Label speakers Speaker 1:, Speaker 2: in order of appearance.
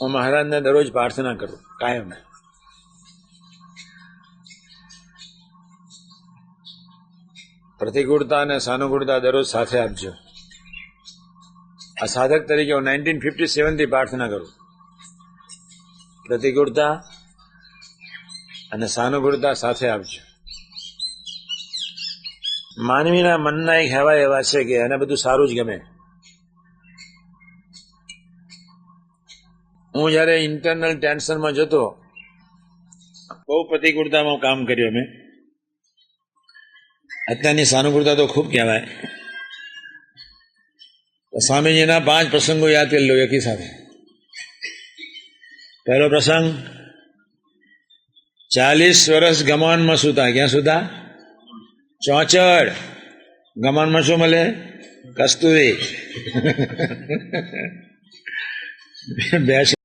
Speaker 1: હું મહારાજને દરરોજ પ્રાર્થના કરું કાયમ. પ્રતિકૂળતા અને સાનુકૂળતા દરરોજ સાથે આપજો. આ સાધક તરીકે હું 1957 થી પ્રાર્થના કરું. પ્રતિકૂળતા અને સાનુકૂળતા સાથે આપજો. માનવીના મનના એક હેવા એવા છે કે એને બધું સારું જ ગમે. હું જયારે ઇન્ટરનલ ટેન્શનમાં જતો, બહુ પ્રતિકૂળતામાં કામ કર્યું મેં. અત્યારની સાનુકૂળતા તો ખૂબ કહેવાય. સ્વામીજીના 5 પ્રસંગો યાદ કરી લો એકી સાથે. પહેલો પ્રસંગ, 40 વર્ષ ગમાનમાં સૂતા. ક્યાં સૂતા? ચોચડ. ગમાનમાં શું મળે? કસ્તુરી.